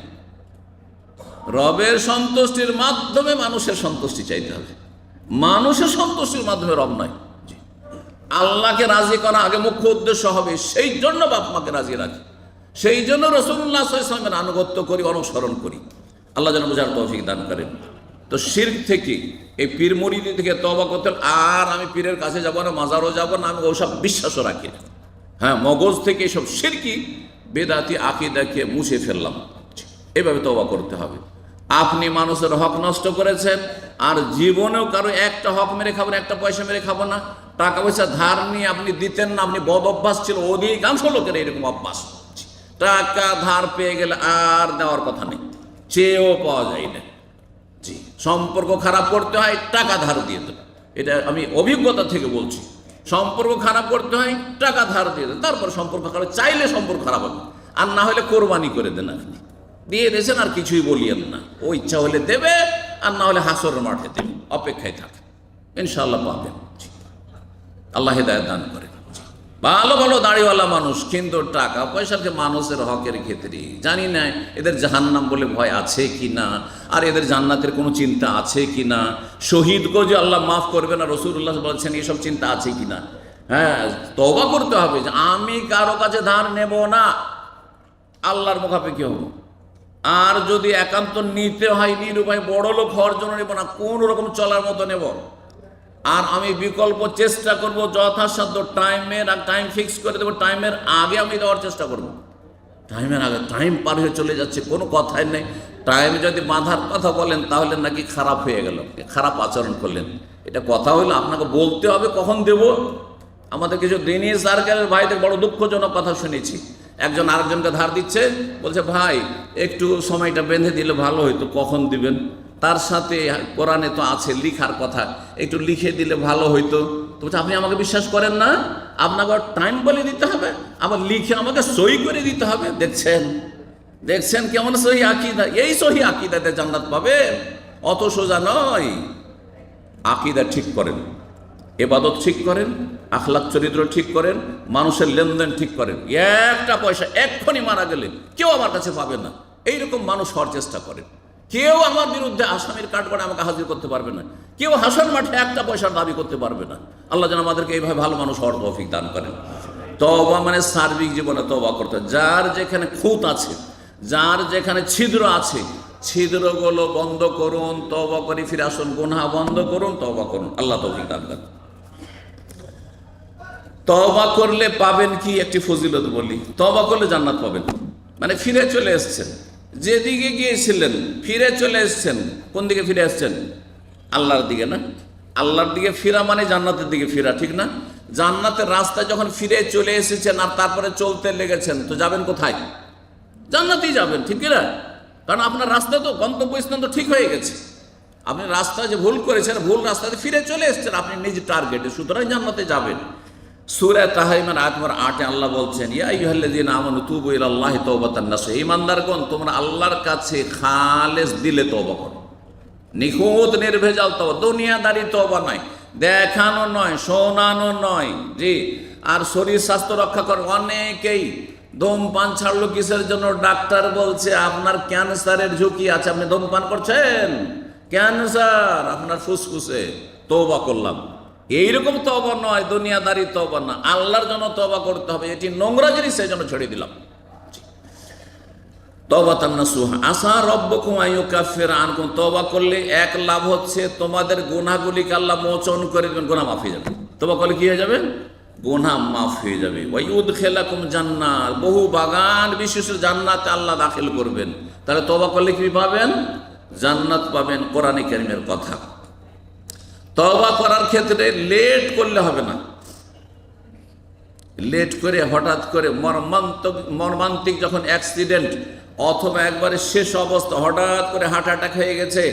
[SPEAKER 1] রবের সন্তুষ্টির মাধ্যমে মানুষের সন্তুষ্টি চাইতে হবে, মানুষের সন্তুষ্টির মাধ্যমে রব নয়। আল্লাহকে রাজি করা আগে মুখ্য উদ্দেশ্য হবে, সেই জন্য বাপ মাকে রাজি রাখি, সেই জন্য রাসূলুল্লাহ সাল্লাল্লাহু আলাইহি ওয়াসাল্লামের আনুগত্য করি, অনুসরণ করি। আল্লাহ যেন বুঝার তৌফিক দান করেন। তো শিরক থেকে, এই পীর মুরিদি থেকে তওবা করতে, আর আমি পীরের কাছে যাব না, মাজারও যাব না, আমি ওসব বিশ্বাসও রাখি না। হ্যাঁ, মগজ থেকে এসব শিরকি বেদাতি আকীদাকে মুছে ফেললাম, এভাবে তওবা করতে হবে। আপনি মানুষের হক নষ্ট করেছেন, আর জীবনেও কারো একটা হক মেরে খাবেন, একটা পয়সা মেরে খাবো না। টাকা পয়সা ধার নিয়ে আপনি দিতেন না, আপনি বদ অভ্যাস ছিল, অধিকাংশ লোকের এরকম অভ্যাস। টাকা ধার পেয়ে গেলে আর দেওয়ার কথা নেই, চেয়েও পাওয়া যায় না। জি, সম্পর্ক খারাপ করতে হয়, টাকা ধার দিয়ে দেন, এটা আমি অভিজ্ঞতা থেকে বলছি। সম্পর্ক খারাপ করতে হয়, টাকা ধার দিয়ে দেন, তারপর সম্পর্ক খারাপ, চাইলে সম্পর্ক খারাপ হবে। আর না হলে কোরবানি করে দেন, আপনি দিয়ে দিয়েছেন আর কিছুই বলিয়েন না। ও ইচ্ছা হলে দেবে, আর না হলে হাসরের মাঠে দেবে, অপেক্ষায় থাকেন, ইনশাআল্লাহ পাবেন। আল্লাহ হেদায়েত দান করে। ভালো ভালো দাড়িওয়ালা মানুষ, কিন্তু টাকা পয়সাকে মানুষের হকের ক্ষেত্রে জানি না এদের জাহান্নাম বলে ভয় আছে কি না, আর এদের জান্নাতের কোনো চিন্তা আছে কি না, শহীদকে যে আল্লাহ মাফ করবে না রাসূলুল্লাহ বলছেন, এসব চিন্তা আছে কি না। হ্যাঁ, তওবা করতে হবে যে আমি কারো কাছে ধার নেব না, আল্লাহর মুখাপেক্ষী হব। আর যদি একান্ত নিতে হয়, নিরুপায় বড় লোক হওয়ার জন্য নেব না, কোন রকম চলার মতো নেব। আর আমি বিকল্প চেষ্টা করব যথাসাধ্য টাইম ফিক্স করে দেবো, টাইমের আগে আমি দেওয়ার চেষ্টা করব। টাইমের আগে, টাইম পার হয়ে চলে যাচ্ছে, কোনো কথাই নেই। টাইমে যদি বাঁধার কথা বলেন তাহলে নাকি খারাপ হয়ে গেল, খারাপ আচরণ করলেন। এটা কথা হলো, আপনাকে বলতে হবে কখন দেব। আমাদের কিছু দিনই সার্কেলের ভাইদের বড় দুঃখজনক কথা শুনেছি। একজন আরেকজনকে ধার দিচ্ছে, বলছে ভাই একটু সময়টা বেঁধে দিলে ভালো হইতো, কখন দিবেন। তার সাথে কোরআনে তো আছে লিখার কথা, একটু লিখে দিলে ভালো হইতো। তো বলছে আপনি আমাকে বিশ্বাস করেন না, আপনাকে টাইম বলে দিতে হবে, আবার লিখে আমাকে সই করে দিতে হবে। দেখছেন কেমন সহি আকীদা। এই সহি আকীদাতে জান্নাত পাবে, অত সোজা নয়। আকীদা ঠিক করেন, ইবাদত ঠিক করেন, আখলাক চরিত্র ঠিক করেন, মানুষের লেনদেন ঠিক করেন। একটা পয়সা এক্ষুনি মারা গেলে কেউ আমার কাছে পাবে না, এইরকম মানুষ হওয়ার চেষ্টা করেন। কেউ আমার বিরুদ্ধে আসামির কাঠগড়ায় আমাকে হাজির করতে পারবে না, কেউ হাসর মাঠে একটা পয়সার দাবি করতে পারবে না। আল্লাহ যেন আমাদেরকে এইভাবে ভালো মানুষ হওয়ার তৌফিক দান করেন। তওবা মানে সার্বিক জীবনে তওবা করতে, যার যেখানে খুঁত আছে, যার যেখানে ছিদ্র আছে, ছিদ্রগুলো বন্ধ করুন, তওবা করে ফিরে আসুন, গুনাহ বন্ধ করুন, তওবা করুন। আল্লাহ তৌফিক দান করেন। তওবা করলে পাবেন কি, একটি ফজিলত বলি। তওবা করলে জান্নাত পাবেন, মানে ফিরে চলে এসেছেন, যেদিকে গিয়েছিলেন ফিরে চলে এসেছেন। কোন দিকে ফিরে আসছেন? আল্লাহর দিকে না? আল্লাহর দিকে ফিরা মানে জান্নাতের দিকে ফিরা, ঠিক না? জান্নাতের রাস্তায় যখন ফিরে চলে এসেছেন আর তারপরে চলতে লেগেছেন, তো যাবেন কোথায়? জান্নাতেই যাবেন, ঠিক না? কারণ আপনার রাস্তা তো, গন্তব্যস্থান তো ঠিক হয়ে গেছে। আপনি রাস্তা যে ভুল করেছেন, ভুল রাস্তাতে ফিরে চলে এসেছেন আপনি নিজ টার্গেটে, সুতরাং জান্নাতে যাবেন। সূরা তাহরিমের আয়াত নম্বর 8-এ আল্লাহ বলছেন, ইয়া আইয়ুহাল্লাযীনা আমানু তুবু ইলাল্লাহি তাওবাতান নাসুহা। ঈমানদারগণ, তোমরা আল্লাহর কাছে খালেস দিলে তওবা করো, নিখুঁত নির্ভেজাল তওবা, দুনিয়াদারি তওবা নয়, দেখানো নয়, শোনানো নয়। জি, আর শরীর স্বাস্থ্য রক্ষা করো। অনেকেই ধূমপান ছাড়লো কিসের জন্য? ডাক্তার বলছে আপনার ক্যান্সারের ঝুঁকি আছে, আপনি ধূমপান করছেন, ক্যান্সার আপনার ফুসফুসে, তওবা করলাম। এইরকম তওবা নয়, দুনিয়াদারি তওবা না, আল্লাহর জন্য তওবা করতে হবে। এটি নোংরা জিনিস, সেই জন্য ছেড়ে দিলাম। তাওবাতান নাসুহা আসা রব্বুকুম আইয়ুকাফিরা আনকুম। তওবা করলে এক লাভ হচ্ছে, তোমাদের গুনাহগুলিকে আল্লাহ মোচন করে দেবেন, গুনাহ মাফ হয়ে যাবে। তওবা করলে কি হয়ে যাবে? গুনাহ মাফ হয়ে যাবে। ওয়া ইউদখিলাকুম জান্নাত, বহু বাগান বিশিষ্ট জান্নাতে আল্লাহ দাখিল করবেন। তাহলে তওবা করলে কি পাবেন? জান্নাত পাবেন। কোরআনে কারীমের কথা। তওবা করার ক্ষেত্রে লেট করলে হবে না। লেট করে হঠাৎ করে মর্মান্তিক যখন অ্যাক্সিডেন্ট অথবা একবারে শেষ অবস্থা, হঠাৎ করে হার্ট অ্যাটাক হয়ে গেছে,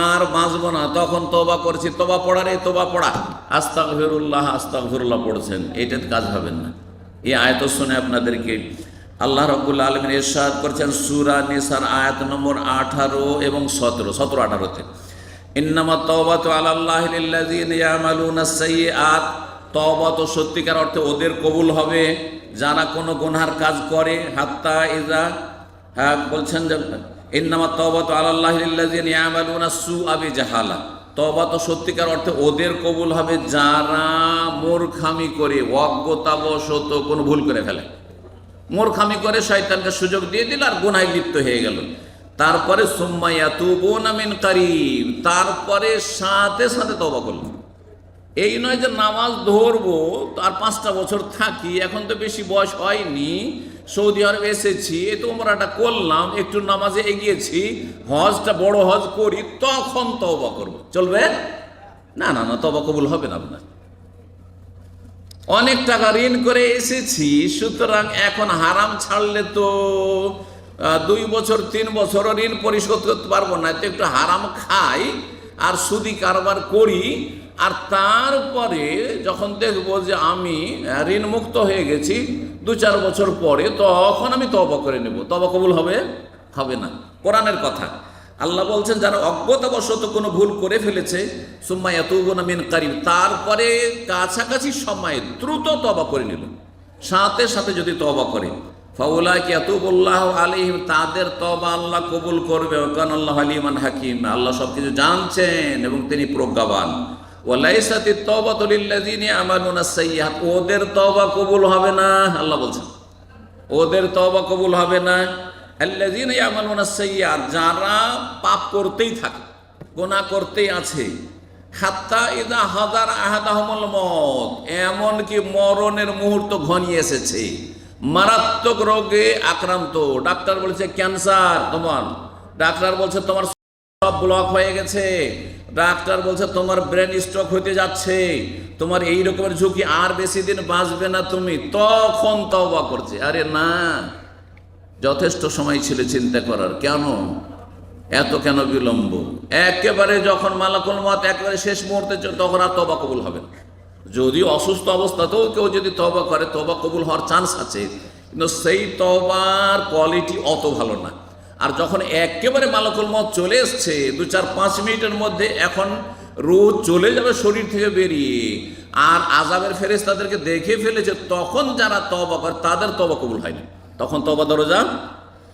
[SPEAKER 1] আর বাঁচবো না, তখন তওবা করছি, তওবা পড়ার এই তওবা পড়া, আস্তাগফিরুল্লাহ আস্তাগফিরুল্লাহ পড়ছেন, এইটাতে কাজ হবে না। এই আয়াত শুনে আপনাদেরকে আল্লাহ রাব্বুল আলামিন ইরশাদ করেছেন সূরা নিসার আয়াত নম্বর 18 এবং 17-18-তে, ইন্নামাত তাওবাতু আলাল্লাহি লিল্লাযিনা ইয়ামালুনাস সাইয়্যাত। তওবা তো সত্যিকার অর্থে ওদের কবুল হবে যারা কোনো গুনার কাজ করে। হাত্তা ইজা, হ্যাঁ বলছেন যে ইন্নামাত তাওবাতু আলাল্লাহি লিল্লাযিনা ইয়ামালুনাস সুআ বিজাহালা। তওবা তো সত্যিকার অর্থে ওদের কবুল হবে যারা মূর্খামি করে, অজ্ঞতাবশত কোনো ভুল করে ফেলে, মূর্খামি করে শয়তানকে সুযোগ দিয়ে দিল আর গুনাহে লিপ্ত হয়ে গেল। তারপরে সুম্মা ইয়াতুবুনা মিন কারীব, তারপরে সাথে সাথে তওবা করল। এই নয় যে নামাজ ধরবো আর 5টা বছর থাকি, এখন তো বেশি বয়স হয়নি, সৌদি আরবে এসেছি, তো উমরাটা করলাম, একটু নামাজে এগিয়েছি, হজটা বড় হজ করি, তখন তওবা করব, চলবে না? না না, তওবা কবুল হবে না আপনার। অনেক টাকা ঋণ করে এসেছি, সুতরাং এখন হারাম ছাড়লে তো 2 বছর 3 বছর ঋণ পরিশোধ করতে পারবো না, তো একটু হারাম খাই আর সুদি কারবার করি, আর তারপরে যখন দেখব যে আমি ঋণ মুক্ত হয়ে গেছি 2-4 বছর পরে, তখন আমি তওবা করে নেব, তওবা কবুল হবে? হবে না। কোরআনের কথা আল্লাহ বলছেন, যারা অজ্ঞতাবশত কোনো ভুল করে ফেলেছে, সুম্মা ইয়াতুবুনা মিন কারিব, তারপরে কাছাকাছি সময়ে দ্রুত তওবা করে নিল, সাথে সাথে যদি তওবা করে, ফাউলাইকা ইয়াতুবুল্লাহু আলাইহিম, তাদের তওবা আল্লাহ কবুল করবে। কানাল্লাহু আলিমান হাকিম, আল্লাহ সবকিছু জানছেন এবং তিনি প্রজ্ঞাবান। ওয়ালাইসাতিত তাওবাতু লিল্লাযিনা ইয়ামালুনাস সাইয়্যাত, ওদের তওবা কবুল হবে না। আল্লাহ বলছেন ওদের তওবা কবুল হবে না। আল্লাযিনা ইয়ামালুনাস সাইয়্যাত, যারা পাপ করতেই থাকে, গুনাহ করতেই আছে, হাত্তা ইযা হাদার আহাদাহুমুল মউত, এমনকি মরণের মুহূর্ত ঘনিয়ে এসেছে, মারাত্মক রোগে আক্রান্ত, ডাক্তার বলছে ক্যান্সার তোমার, ডাক্তার বলছে তোমার সব ব্লক হয়ে গেছে, ডাক্তার বলছে তোমার ব্রেন স্ট্রোক হতে যাচ্ছে, তোমার এই রকমের ঝুঁকি, আর বেশি দিন বাঁচবে না তুমি, তখন তওবা করছে। আরে না, যথেষ্ট সময় ছিল চিন্তা করার, কেন এত কেন বিলম্ব? একেবারে যখন মালাকুল মউত একেবারে শেষ মুহূর্তে, তখন আর তওবা কবুল হবে না। যদি অসুস্থ অবস্থাতেও কেউ যদি তওবা করে, তওবা কবুল হওয়ার চান্স আছে, কিন্তু সেই তওবার কোয়ালিটি অত ভালো না। আর যখন একেবারে মালাকুল মউত চলে এসছে, 2-4-5 মিনিটের মধ্যে এখন রূহ চলে যাবে শরীর থেকে বেরিয়ে, আর আযাবের ফেরেশতাদেরকে দেখে ফেলেছে, তখন যারা তওবা করে তাদের তওবা কবুল হয় না, তখন তওবা দরজা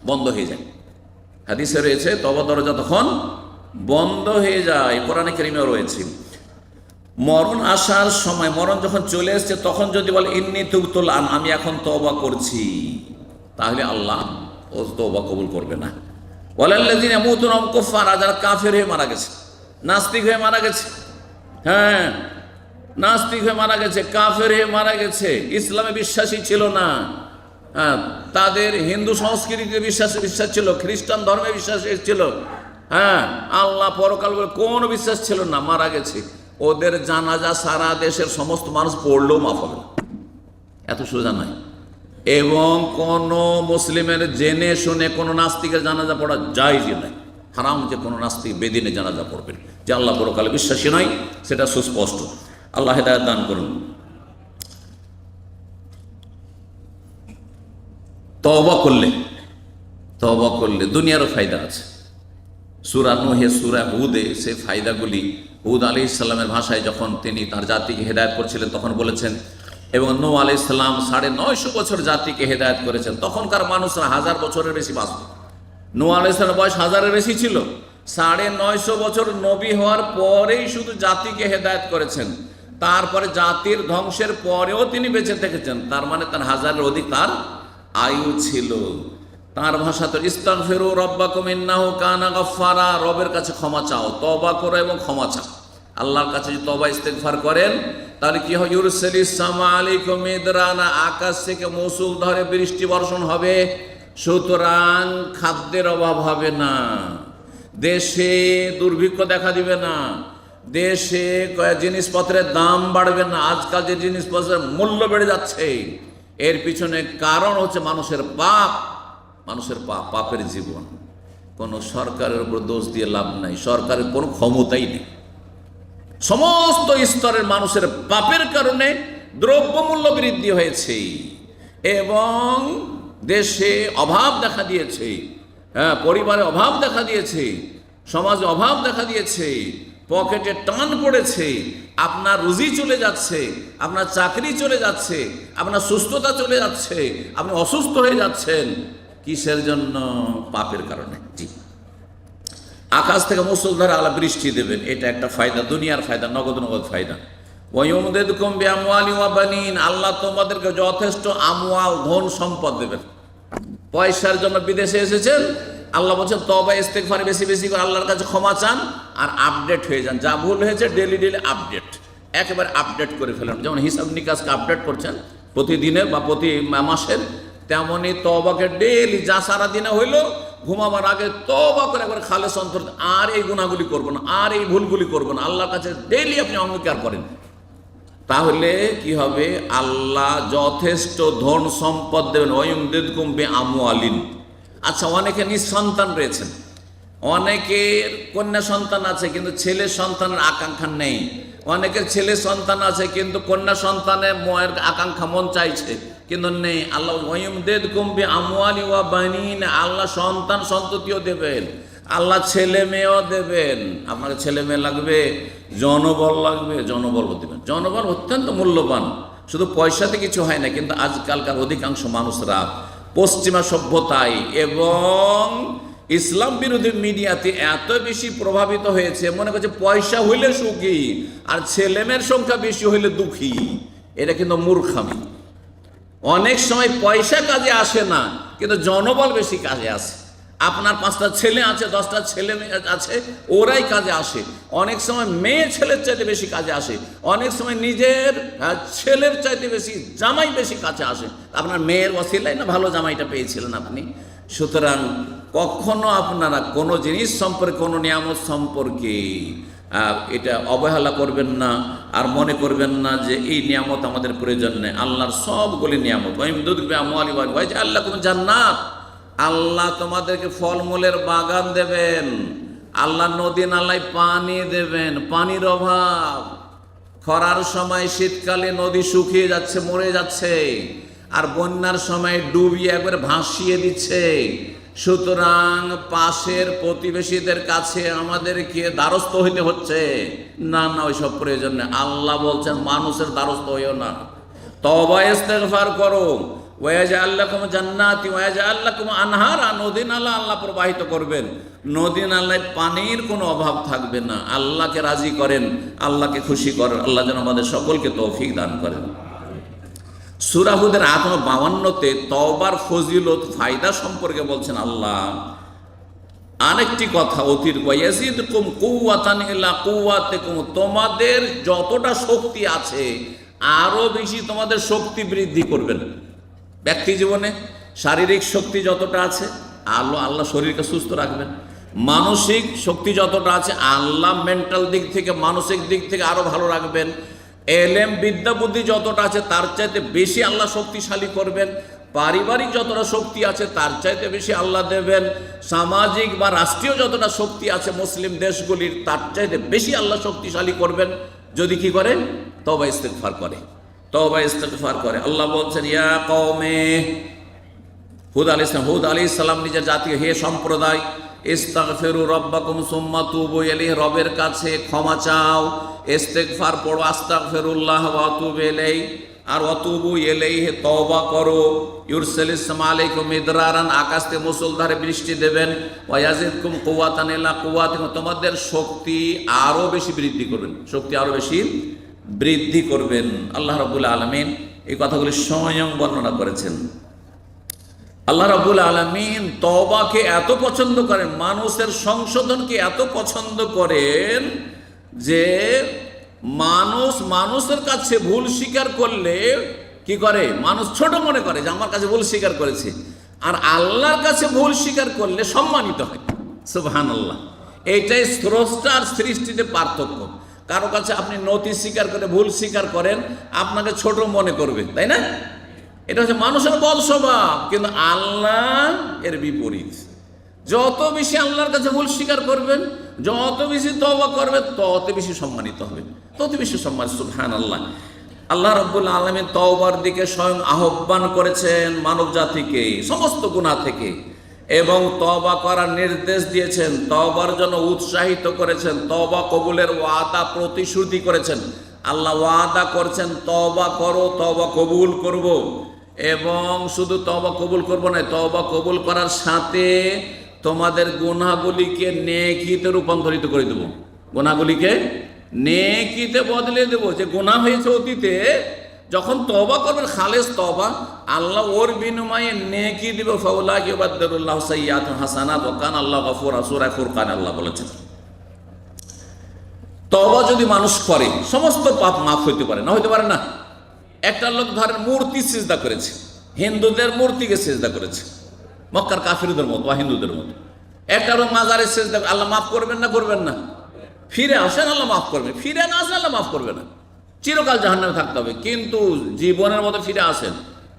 [SPEAKER 1] বন্ধ হয়ে যায়। হাদিসে রয়েছে তওবা দরজা তখন বন্ধ হয়ে যায়, কোরআনে কারীমেও রয়েছে। মরণ আসার সময়, মরণ যখন চলে এসছে, তখন যদি বলে ইন্নী তুবতুল আন, আমি এখন তওবা করছি, তাহলে আল্লাহ ও তওবা কবুল করবে না। ওয়ালাল্লাযিনা ইয়ামুতুনা ওয়া হুম কুফার, যারা কাফের হয়ে মারা গেছে, নাস্তিক হয়ে মারা গেছে, হ্যাঁ নাস্তিক হয়ে মারা গেছে, কাফের হয়ে মারা গেছে, ইসলামে বিশ্বাসী ছিল না, হ্যাঁ তাদের হিন্দু সংস্কৃতিতে বিশ্বাস ছিল, খ্রিস্টান ধর্মে বিশ্বাস ছিল, হ্যাঁ আল্লাহ পরকাল বলে কোনো বিশ্বাস ছিল না, মারা গেছে, ওদের জানাজা সারা দেশের সমস্ত মানুষ পড়লেও মাফ হবে না, এত সোজা নয়। এবং কোন মুসলিমের জেনে শুনে কোনো নাস্তিকের জানাজা পড়া জায়েজই নয়, হারাম যে কোনো নাস্তিক বেদিনে জানাজা পড়বেন, যে আল্লাহ পরকালে বিশ্বাসী নয়, সেটা সুস্পষ্ট। আল্লাহ হেদায়েত দান করুন। তওবা করলে দুনিয়ারও ফায়দা আছে। সূরা নূহে, সূরা হুদে সে ফায়দাগুলি, হুদ আলাইহিস সালামের ভাষায় যখন তিনি তার জাতিকে হেদায়েত করছিলেন তখন বলেছেন, এবং নূহ আলাইহিস সালাম 950 বছর জাতিকে হেদায়েত করেছেন, তখনকার মানুষরা 1000 বছরের বেশি বাঁচত। নূহ আলাইহিস সালামের বয়স 1000-এর বেশি ছিল, 950 বছর নবী হওয়ার পরেই শুধু জাতিকে হেদায়েত করেছেন, তারপরে জাতির ধ্বংসের পরেও তিনি বেঁচে থেকেছেন, তার মানে তার 1000-এর অধিক তার আয়ু ছিল। তার ভাষা তো ইস্তাগফিরু রাব্বাকুম ইন্নাহু কানা গাফফারা, রবের কাছে ক্ষমা চাও, তওবা করো এবং ক্ষমা চাও। আল্লাহর কাছে যদি তওবা ইস্তেগফার করেন, তাহলে কি হয়? ইউরসিলিস সামা আলাইকুম মিদরানা, আকাশ থেকে মৌসুল ধরে বৃষ্টি বর্ষণ হবে, সুতরাং খাদ্যের অভাব হবে না, দেশে দুর্ভিক্ষ দেখা দিবে না, দেশে জিনিসপত্রের দাম বাড়বে না। আজকাল যে জিনিসপত্রের মূল্য বেড়ে যাচ্ছে, এর পিছনে কারণ হচ্ছে মানুষের পাপ, পাপের জীবন। কোনো সরকারের উপর দোষ দিয়ে লাভ নাই, সরকারের কোনো ক্ষমতাই নেই। সমস্ত স্তরের মানুষের পাপের কারণে দ্রব্যমূল্য বৃদ্ধি হয়েছে এবং দেশে অভাব দেখা দিয়েছে, হ্যাঁ পরিবারে অভাব দেখা দিয়েছে, সমাজে অভাব দেখা দিয়েছে, পকেটে টান পড়েছে, আপনার রুজি চলে যাচ্ছে, আপনার চাকরি চলে যাচ্ছে, আপনার সুস্থতা চলে যাচ্ছে, আপনি অসুস্থ হয়ে যাচ্ছেন। কিসের জন্য? পাপের কারণে। জি, আকাশ থেকে মুষলধারে আল্লাহ বৃষ্টি দেবেন, এটা একটা ফায়দা, দুনিয়ার ফায়দা, নগদ ফায়দা। ওয়ায়ুমদিদকুম বিআমওয়ালিন ওয়া বানিন, আল্লাহ তোমাদেরকে যথেষ্ট আমওয়াল, ধন সম্পদ দেবেন। পয়সার জন্য বিদেশে এসেছেন, আল্লাহ বলছেন তওবা ইস্তেগফার বেশি বেশি করে আল্লাহর কাছে ক্ষমা চান, আর আপডেট হয়ে যান, যা ভুল হয়েছে ডেলি আপডেট, একেবারে আপডেট করে ফেলেন। যেমন হিসাব নিকাশকে আপডেট করছেন প্রতিদিনের বা প্রতি মাসের, তেমনই তওবাকে ডেলি, যা সারা দিনে হইলো ঘুমাবার আগে তওবা করে একবার খালেস অন্তর, আর এই গুনাহগুলি করবো না, আর এই ভুলগুলি করবো না, আল্লাহর কাছে ডেলি আপনি অঙ্গীকার করেন। তাহলে কি হবে? আল্লাহ যথেষ্ট ধন সম্পদ দেবেন। ওয়ায়ুমদিদকুম বিআমওয়ালিন। আচ্ছা, অনেকে নিঃসন্তান রয়েছেন, অনেকের কন্যা সন্তান আছে কিন্তু ছেলে সন্তানের আকাঙ্ক্ষা নেই, অনেকের ছেলে সন্তান আছে কিন্তু কন্যা সন্তানের ময়ের আকাঙ্ক্ষা মন চাইছে কিন্তু নেই। আল্লাহ ওয়ায়ুমদিদকুম বিআমওয়ালি ওয়া বানিন, আল্লাহ সন্তান সন্ততিও দেবেন, আল্লাহ ছেলে মেয়েও দেবেন। আপনাকে ছেলে মেয়ে লাগবে, জনবল লাগবে, জনবলও দেবেন। জনবল অত্যন্ত মূল্যবান, শুধু পয়সাতে কিছু হয় না। কিন্তু আজকালকার অধিকাংশ মানুষরা পশ্চিমা সভ্যতায় এবং ইসলাম বিরোধী মিডিয়াতে এত বেশি প্রভাবিত হয়েছে, মনে করছে পয়সা হইলে সুখী আর ছেলেমেয়ের সংখ্যা বেশি হইলে দুঃখী। এটা কিন্তু মূর্খামি। অনেক সময় পয়সা কাজে আসে না, কিন্তু জনবল বেশি কাজে আসে। আপনার 5টা ছেলে আছে, 10টা ছেলে মেয়ে আছে, ওরাই কাজে আসে। অনেক সময় মেয়ে ছেলের চাইতে বেশি কাজে আসে, অনেক সময় নিজের ছেলের চাইতে বেশি জামাই বেশি কাছে আসে। আপনার মেয়ের ওসিলায় না ভালো জামাইটা পেয়েছিলেন আপনি। সুতরাং কখনো আপনারা কোনো জিনিস সম্পর্কে, কোনো নিয়ামত সম্পর্কে এটা অবহেলা করবেন না, আর মনে করবেন না যে এই নিয়ামত আমাদের প্রয়োজন নেই। আল্লাহর সবগুলি নিয়ামত। আল্লাহ কোন জান্নাত, আল্লাহ তোমাদেরকে ফলমূলের বাগান দেবেন, আল্লাহ নদী নালায় পানি দেবেন। পানির অভাব, খরার সময় শীতকালে নদী শুকিয়ে যাচ্ছে, মরে যাচ্ছে, আর বন্যার সময় ডুবিয়ে একবারে ভাসিয়ে দিচ্ছে। সুতরাং পাশের প্রতিবেশীদের কাছে আমাদেরকে দ্বারস্থ হইতে হচ্ছে না, না ওইসব প্রয়োজন নেই। আল্লাহ বলছেন মানুষের দ্বারস্থ হইও না, তওবা ইস্তেগফার করো। ওয়াজআল লাকুম জান্নাতি ওয়াজআল লাকুম আনহারা, নদী নালা আল্লাহ প্রবাহিত করবেন, নদী নালায় পানির কোনো অভাব থাকবে না। আল্লাহকে রাজি করেন, আল্লাহকে খুশি করেন। আল্লাহ যেন আমাদের সকলকে তৌফিক দান করেন। সূরা হুদের 52-তে তওবার ফজিলত ফায়দা সম্পর্কে বলছেন আল্লাহ আরেকটি কথা অতিরিক্ত, ইয়াজিদকুম কুওয়াতান ইলা কুওয়াতিকুম, তোমাদের যতটা শক্তি আছে আরো বেশি তোমাদের শক্তি বৃদ্ধি করবেন। ব্যক্তি জীবনে শারীরিক শক্তি যতটা আছে আল্লাহ শরীরকে সুস্থ রাখবেন। মানসিক শক্তি যতটা আছে আল্লাহ মেন্টাল দিক থেকে, মানসিক দিক থেকে আরো ভালো রাখবেন। এলেম বিদ্যা বুদ্ধি যতটা আছে তার চাইতে বেশি আল্লাহ শক্তিশালী করবেন। পারিবারিক যতটা শক্তি আছে তার চাইতে বেশি আল্লাহ দেবেন। সামাজিক বা রাষ্ট্রীয় যতটা শক্তি আছে মুসলিম দেশগুলির তার চাইতে বেশি আল্লাহ শক্তিশালী করবেন যদি কি করে? তওবা ইস্তেগফার করে, তওবা ইস্তেগফার করে। আল্লাহ বলছেন ইয়া কওমে, হুদ আলাইহিস সালাম নিজের জাতি, হে সম্প্রদায়, ইস্তাগফিরু রাব্বাকুম সুম্মা তুবু ইলাইহি, রবের কাছে ক্ষমা চাও, ইস্তেগফার পড়ো, আস্তাগফিরুল্লাহ ওয়া আতুবু ইলাইহি, আর ওয়াতুবু ইলাইহি তওবা করো। ইউরসিলিস সামা আলাইকুম মিদরারান, আকাশ থেকে মুষলধারে বৃষ্টি দেবেন। ওয়া ইয়াজিদকুম কুওয়াতান ইলা কুওয়াতিকুম, তোমাদের শক্তি আরো বেশি বৃদ্ধি করবেন, শক্তি আরো বেশি বৃদ্ধি করবেন। আল্লাহ রাব্বুল আলামিন এই কথাগুলি স্বয়ং বর্ণনা করেছেন। আল্লাহ রাব্বুল আলামিন তওবাকে এত পছন্দ করেন, মানুষের সংশোধনকে এত পছন্দ করেন যে মানুষের কাছে ভুল স্বীকার করলে কি করে? মানুষ ছোট মনে করে যে আমার কাছে ভুল স্বীকার করেছে, আর আল্লাহর কাছে ভুল স্বীকার করলে সম্মানিত হয়। সুবহানাল্লাহ। এইটাই স্রষ্টা আর সৃষ্টিতে পার্থক্য। কারো কাছে আপনি নতি স্বীকার করে, ভুল স্বীকার করেন, আপনাকে ছোট মনে করবে, তাই না? এটা হচ্ছে মানুষের বদ স্বভাব। কিন্তু আল্লাহ এর বিপরীত। যত বেশি আল্লাহর কাছে ভুল স্বীকার করবেন, যত বেশি তওবা করবেন, তত বেশি সম্মানিত হবেন, তত বেশি সম্মান। সুবহানাল্লাহ। আল্লাহ রাব্বুল আলামিন তওবার দিকে স্বয়ং আহ্বান করেছেন মানব জাতিকে সমস্ত গুনাহ থেকে, এবং তওবা করার নির্দেশ দিয়েছেন, তওবার জন্য উৎসাহিত করেছেন, তওবা কবুলের ওয়াদা প্রতিশ্রুতি করেছেন। আল্লাহ ওয়াদা করছেন তওবা করো, তওবা কবুল করব। এবং শুধু তওবা কবুল করব না, তওবা কবুল করার সাথে তোমাদের গুনাহগুলিকে নেকিতে রূপান্তরিত করে দেব, গুনাহগুলিকে নেকিতে বদলে দেব। যে গুনাহ হয়েছে অতীতে, যখন তওবা করবেন খালেস তওবা, আল্লাহ ওর বিনিময়ে নেকি দিবে। ফাউলাইকা ইউবাদদিলুল্লাহু সাইয়্যাতিহিম হাসানাত ওয়া কানা আল্লাহু গফুরা, সূরা ফুরকান আল্লাহ বলেছেন। তওবা যদি মানুষ করে সমস্ত পাপ মাফ হইতে পারে না, হইতে পারে না? একটা লোক ধরেন মূর্তি সিজদা করেছে, হিন্দুদের মূর্তিকে সিজদা করেছে, মক্কার কাফিরদের মতো বা হিন্দুদের মতো। একটা লোক মাজারে সিজদা, আল্লাহ মাফ করবেন না? করবেন না? ফিরে আসেন, আল্লাহ মাফ করবেন। ফিরে না আসেন, আল্লাহ মাফ করবে না, চিরকাল জাহান্নামে থাকতে হবে। কিন্তু জীবনের মতো ফিরে আসেন,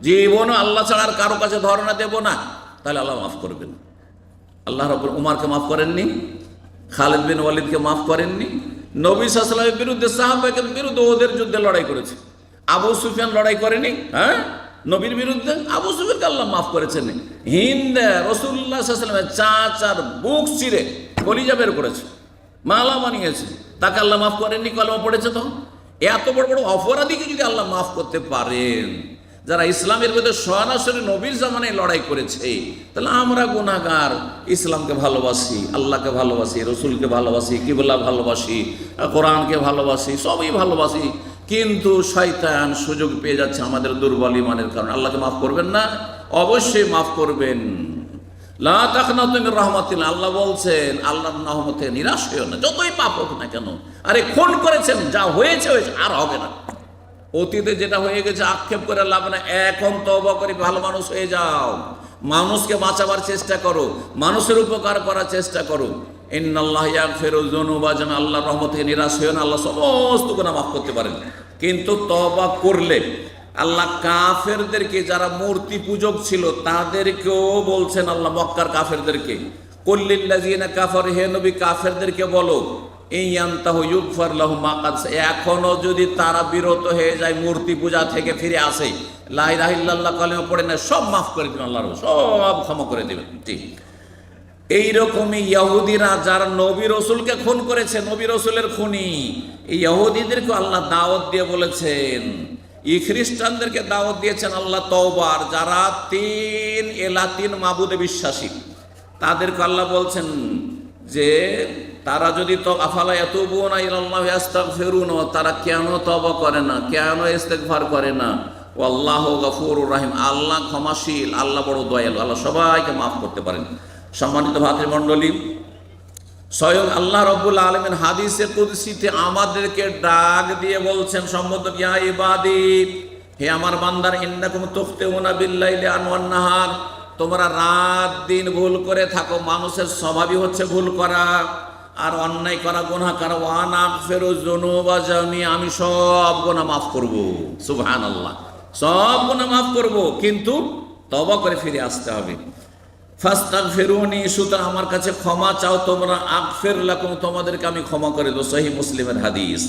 [SPEAKER 1] জীবনও আল্লাহ ছাড়া আর কারো কাছে ধারণা দেব না, তাহলে আল্লাহ মাফ করবেন। আল্লাহ রাব্বুল উমারকে মাফ করেননি, খালিদ বিন ওয়ালিদকে মাফ করেননি, নবী সাল্লাল্লাহু আলাইহি ওয়াসাল্লামের বিরুদ্ধে সাহাবাদের বিরুদ্ধে ওদের যুদ্ধে লড়াই করেছে। আবু সুফিয়ান লড়াই করেনি, হ্যাঁ, নবীর বিরুদ্ধে? আবু সুফিয়ানকে আল্লাহ মাফ করেছেন। হিন্দ রাসূলুল্লাহ সাল্লাল্লাহু আলাইহি ওয়াসাল্লামের চাচার বুক চিরে কলিজা বের করেছে, মালা বানিয়েছে, তাকে আল্লাহ মাফ করেননি? কলমা পড়েছে তো। এত বড় বড় অপরাধীকে যদি আল্লাহ মাফ করতে পারেন, যারা ইসলামের মধ্যে সরাসরি নবীর জামানায় লড়াই করেছে, তাহলে আমরা গুনাহগার ইসলামকে ভালোবাসি, আল্লাহকে ভালোবাসি, রসুলকে ভালোবাসি, কিবলা ভালোবাসি, কোরআনকে ভালোবাসি, সবই ভালোবাসি, কিন্তু শয়তান সুযোগ পেয়ে যাচ্ছে আমাদের দুর্বল ইমানের কারণে। আল্লাহকে মাফ করবেন না? অবশ্যই মাফ করবেন। লা তাকনাতু মির রাহমাতিল্লাহ, আল্লাহ বলছেন আল্লাহর রহমতে নিরাশ হইও না, যতই পাপ হোক না কেন। আরে খুন করেছেন, যা হয়েছে হয়েছে, আর হবে না। অতীতে যেটা হয়ে গেছে আক্ষেপ করে লাভ না, এখন তওবা করে ভালো মানুষ হয়ে যাও, মানুষকে বাঁচাবার চেষ্টা করো, মানুষের উপকার করার চেষ্টা করো। ইন্নাল্লাহ ইয়াগফিরুয যুনুবা, যেন আল্লাহর রহমত থেকে নিরাশ হইও না, আল্লাহ সমস্ত গুনাহ মাফ করতে পারেন। কিন্তু তওবা করলে আল্লাহ কাফেরদেরকে, যারা মূর্তি পূজক ছিল তাদেরকেও বলছেন আল্লাহ, মক্কার কাফেরদেরকে, কুল্লিল্লাযিনা কাফারু, হে নবী কাফেরদেরকে বলো, ইয়ান্তাহু ইউগফার লাহুম মা কাদ, এখনো যদি তারা বিরত হয়ে যায় মূর্তি পূজা থেকে, ফিরে আসে, লা ইলাহা ইল্লাল্লাহ কালেমা পড়ে না, সব মাফ করে দিবেন আল্লাহ, সব ক্ষমা করে দিবেন। ঠিক এইরকমই ইহুদিরা যারা নবী রসুলকে খুন করেছে, নবী রসুলের খুনি, এই ইহুদিদেরকে আল্লাহ দাওয়াত দিয়ে বলেছেন, এই খ্রিস্টানদেরকে দাওয়াত দিয়েছেন আল্লাহ তওবার, যারা তিন মাবুদে বিশ্বাসী, তাদেরকে আল্লাহ বলছেন যে তারা যদি আফালা ইয়াতুবুনা ইলাল্লাহি ওয়াস্তাগফিরুনা, তারা কেন তওবা করে না, কেন ইস্তেগফার করে না? আল্লাহু গফুরুর রহিম, আল্লাহ ক্ষমাশীল, আল্লাহ বড় দয়ালু, আল্লাহ সবাইকে মাফ করতে পারেন। সম্মানিত ভাতৃমণ্ডলী, স্বয়ং আল্লাহ রাব্বুল আলামিন হাদিসে কুদসিতে আমাদেরকে ডাক দিয়ে বলছেন, সম্বোধন, ইয়া ইবাদি, হে আমার বান্দার, ইন্নাকুম তুখতিউনা বিল্লাইলি আনওয়ান নাহার, তোমরা রাত দিন ভুল করে থাকো। মানুষের স্বভাবই হচ্ছে ভুল করা আর অন্যায় করা, গুনাহ করা। ওয়া আনা আগফিরুয যুনুবা জামিআ, আমি সব গুনাহ মাফ করব। সুবহানাল্লাহ, সব গুনাহ মাফ করব, কিন্তু তওবা করে ফিরে আসতে হবে। ফাস্তাগফিরুনি, সুতরাং আমার কাছে ক্ষমা চাও তোমরা, আগফির লাকুম, তোমাদেরকে আমি ক্ষমা করে দেব। সহিহ মুসলিমের হাদিস।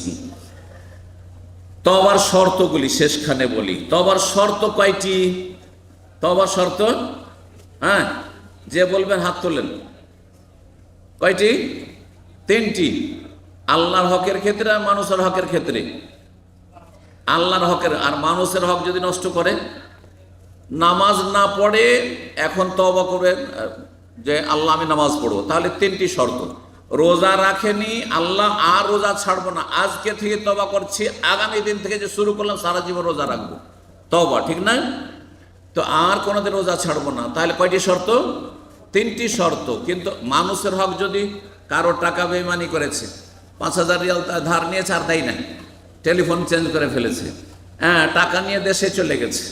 [SPEAKER 1] তওবার শর্তগুলি শেষখানে বলি। তওবার শর্ত কয়টি? তওবার শর্ত, হ্যাঁ, যে বলবেন হাত তোলেন। কয়টি? 3টি। আল্লাহর হকের ক্ষেত্রে আর মানুষের হকের ক্ষেত্রে। আল্লাহর হকের আর মানুষের হক যদি নষ্ট করে, নামাজ না পড়ে, এখন তওবা করবেন যে আল্লাহ আমি নামাজ পড়বো, তাহলে 3টি শর্ত। রোজা রাখেনি, আল্লাহ আর রোজা ছাড়বো না, আজকে থেকে তওবা করছি, আগামী দিন থেকে যে শুরু করলাম সারা জীবন রোজা রাখবো, তওবা, ঠিক না? তো আর কোনোদিন রোজা ছাড়বো না, তাহলে কয়টি শর্ত? 3টি শর্ত। কিন্তু মানুষের হক যদি কারো টাকা বেইমানি করেছে, 5000 রিয়াল ধার নিয়েছে আর দেয় না, টেলিফোন চেঞ্জ করে ফেলেছে, হ্যাঁ, টাকা নিয়ে দেশে চলে গেছে,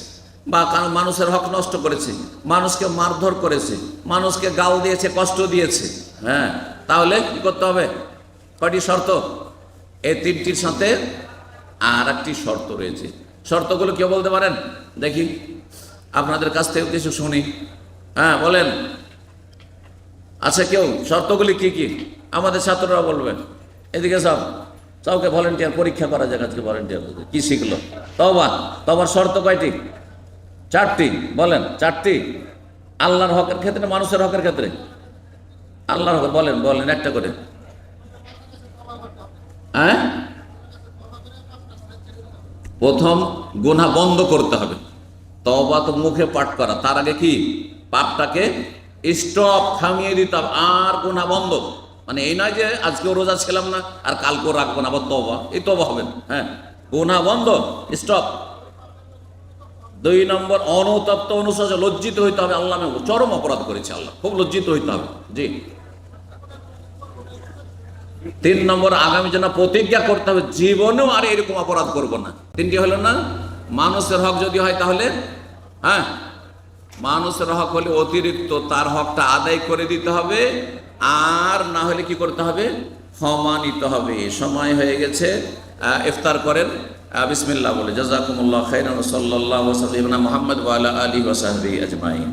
[SPEAKER 1] বা মানুষের হক নষ্ট করেছে, মানুষকে মারধর করেছে, মানুষকে গাল দিয়েছে, কষ্ট দিয়েছে, হ্যাঁ, তাহলে কি করতে হবে? কয়টি শর্ত? এই 3টির সাথে আর একটি শর্ত রয়েছে। শর্তগুলো কেউ বলতে পারেন? দেখি আপনাদের কাছ থেকে কিছু শুনি। হ্যাঁ, বলেন। আচ্ছা, কেউ শর্তগুলি কি কি? আমাদের ছাত্ররা বলবেন। এদিকে সব কাউকে ভলেন্টিয়ার পরীক্ষা করা যাক আজকে, ভলেন্টিয়ার কি শিখলো? তওবার শর্ত কয়টি? 4টি। বলেন 4টি। আল্লাহর হকের ক্ষেত্রে, মানুষের হকের ক্ষেত্রে? আল্লাহর হক বলেন, বলেন একটা করে। হ্যাঁ, প্রথম গুনাহ বন্ধ করতে হবে। তওবা তো মুখে পাঠ করা, তার আগে কি পাপটাকে স্টপ, থামিয়ে দিতে হবে, আর গুনাহ বন্ধ। মানে এই নয় যে আজকেও রোজা ছিলাম না আর কালকেও রাখবো না, আবার তওবা, এই তওবা হবে না। হ্যাঁ, গুনাহ বন্ধ, স্টপ। 2 নম্বর, অনুতপ্ত, অনুশোচনা, লজ্জিত হইতে হবে, আল্লাহ আমি চরম অপরাধ করেছি, আল্লাহ খুব লজ্জিত হইতে হবে। জি। 3 নম্বর, আগামী জন্য প্রতিজ্ঞা করতে হবে জীবনেও আর এরকম অপরাধ করব না। 3টি হলো না? মানুষের হক যদি হয় তাহলে, হ্যাঁ, মানুষের হক হলে অতিরিক্ত তার হকটা আদায় করে দিতে হবে, আর না হলে কি করতে হবে? ক্ষমা নিতে হবে। সময় হয়ে গেছে, ইফতার করেন। বিসমিল্লাহ বলে। জাযাকুমুল্লাহ খাইরান। সাল্লাল্লাহু আলাইহি ওয়া সাল্লাম মুহাম্মদ ওয়া আলা আলিহি ওয়া সাহবিহি আজমাইন।